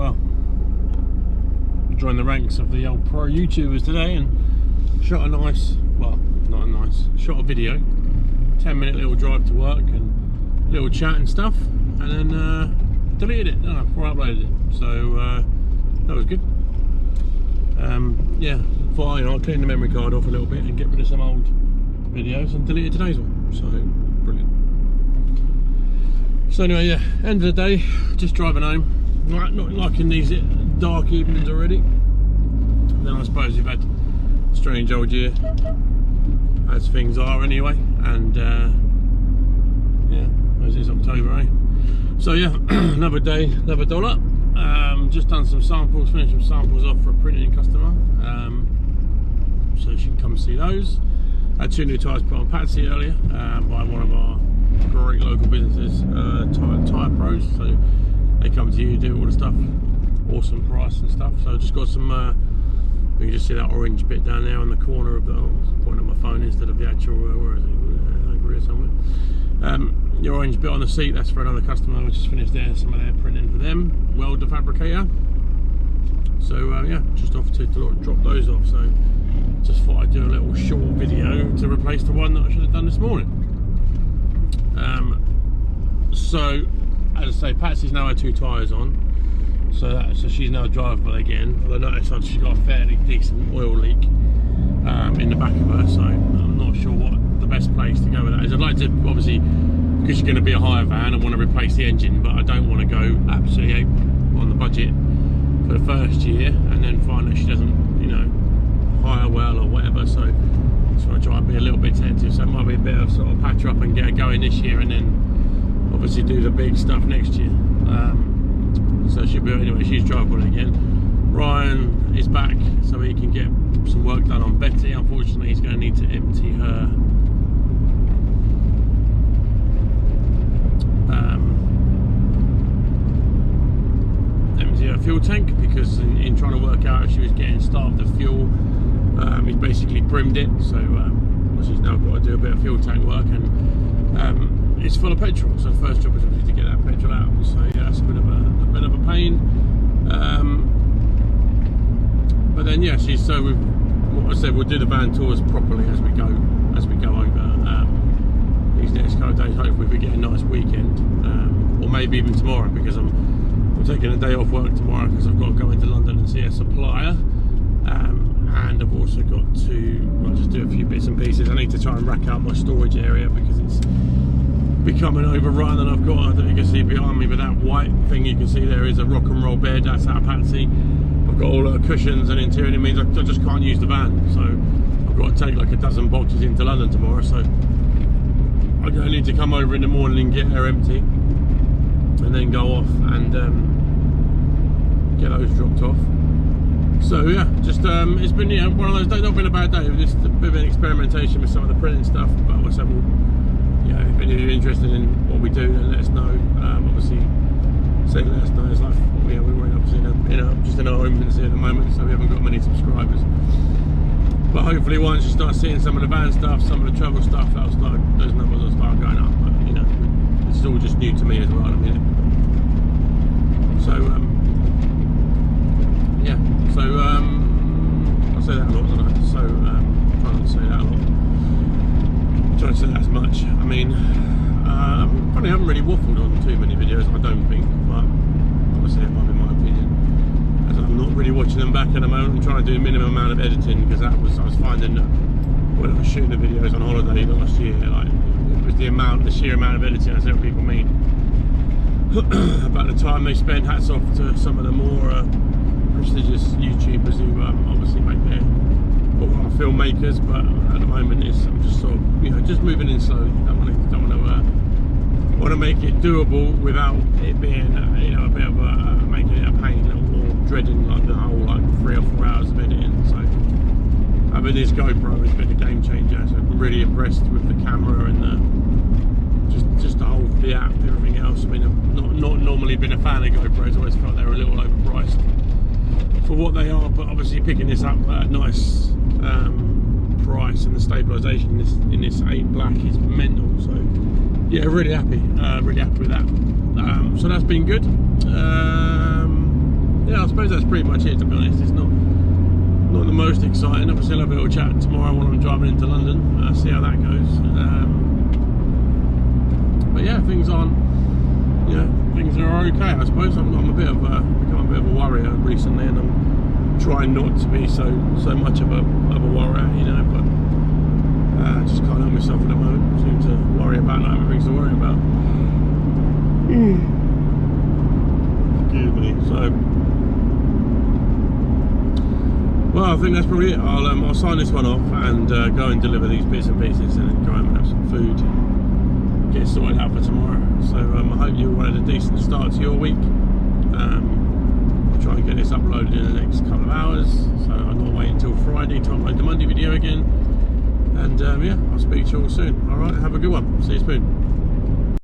well, joined the ranks of the old pro YouTubers today and shot a nice, well, not a nice, shot a video, 10-minute little drive to work and little chat and stuff, and then deleted it before I uploaded it. So that was good. Yeah, thought I'll clean the memory card off a little bit and get rid of some old videos and delete today's one. So brilliant. So anyway, yeah, end of the day, just driving home. Not liking these dark evenings already. And then I suppose we've had a strange old year, as things are anyway. And yeah, as it's October, eh? So yeah, another day, another dollar. Just done some samples, finished some samples off for a printing customer. So you can come see those. I had 2 new tyres put on Patsy earlier by one of our great local businesses, Tyre Pros. So they come to you, do all the stuff, awesome price and stuff. So I just got some, you can just see that orange bit down there on the corner of the, pointing at my phone instead of the actual, where is it, over here somewhere. The orange bit on the seat, that's for another customer, which is finished there, some of their printing for them, welder fabricator. So yeah, just off to drop those off. So just thought I'd do a little short video to replace the one that I should have done this morning. So as I say, Patsy's now had 2 tyres on, so she's now drivable again. Although I noticed she's got a fairly decent oil leak in the back of her, so I'm not sure what the best place to go with that is. I'd like to, obviously, because she's going to be a hire van, I want to replace the engine, but I don't want to go absolutely ape on the budget for the first year and then find that she doesn't, you know, hire well or whatever. So I try and be a little bit tentative. So it might be a bit of sort of patch her up and get her going this year, and then obviously do the big stuff next year. So she'll be, anyway, she's drivable again. Ryan is back, so he can get some work done on Betty. Unfortunately, he's going to need to empty her fuel tank, because in trying to work out if she was getting starved of fuel, he's basically brimmed it. So she's now got to do a bit of fuel tank work, and it's full of petrol. So the first job is obviously to get that petrol out. So yeah, that's a bit of a pain. But then yeah, so what I said, we'll do the van tours properly as we go over these next couple of days. Hopefully we get a nice weekend, or maybe even tomorrow, because I'm taking a day off work tomorrow because I've got to go into London and see a supplier, and I've also got to just do a few bits and pieces. I need to try and rack out my storage area because it's becoming overrun, and I've got, I don't know if you can see behind me, but that white thing you can see there is a rock and roll bed. That's out of Patsy. I've got all the cushions and interior. It means I just can't use the van, so I've got to take like a dozen boxes into London tomorrow. So I'm going to need to come over in the morning and get her empty, and then go off and get those dropped off. So yeah, just it's been, yeah, one of those days. Not been a bad day. Just a bit of an experimentation with some of the printing stuff. But I said, well, yeah, if any of you are interested in what we do, then let us know. Obviously, say let us know. It's like, yeah, we're obviously just in our infancy at the moment, so we haven't got many subscribers. But hopefully, once you start seeing some of the van stuff, some of the travel stuff, those numbers will start going up. But you know, this is all just new to me as well. I mean, so yeah, so I say that a lot, don't I? So try not to say that a lot. Try to say that as much. I mean, probably haven't really waffled on too many videos, I don't think, but obviously that might be my opinion, as I'm not really watching them back at the moment. I'm trying to do a minimum amount of editing, because I was finding that when I was shooting the videos on holiday last year, like, it was the sheer amount of editing. I see what people mean about the time they spend. Hats off to some of the more prestigious YouTubers who obviously make their, or are filmmakers, but at the moment I'm just sort of, you know, just moving in slowly. Want to make it doable without it being, you know, a bit of making it a pain, or dreading like the whole like 3 or 4 hours of editing. So having this GoPro has been a game changer. So I'm really impressed with the camera and the app, everything else. I mean, I've not normally been a fan of GoPros. I always felt they were a little overpriced for what they are, but obviously picking this up at a nice price, and the stabilisation in this 8 Black is mental. So yeah, really happy with that. So that's been good. yeah, I suppose that's pretty much it, to be honest. It's not the most exciting. Obviously I'll have a little chat tomorrow when I'm driving into London, see how that goes. But yeah, things are okay, I suppose. I'm a bit of become a bit of a worrier recently, and I'm trying not to be so much of a worrier, you know, but I just can't help myself at the moment. I seem to worry about not having things to worry about. Excuse me. So, well, I think that's probably it. I'll sign this one off and go and deliver these bits and pieces, and then go home and have some food, get sorted out for tomorrow. So I hope you all had a decent start to your week. I'll try and get this uploaded in the next couple of hours, so I'm not waiting until Friday to upload the Monday video again. And yeah, I'll speak to you all soon. Alright, have a good one. See you soon.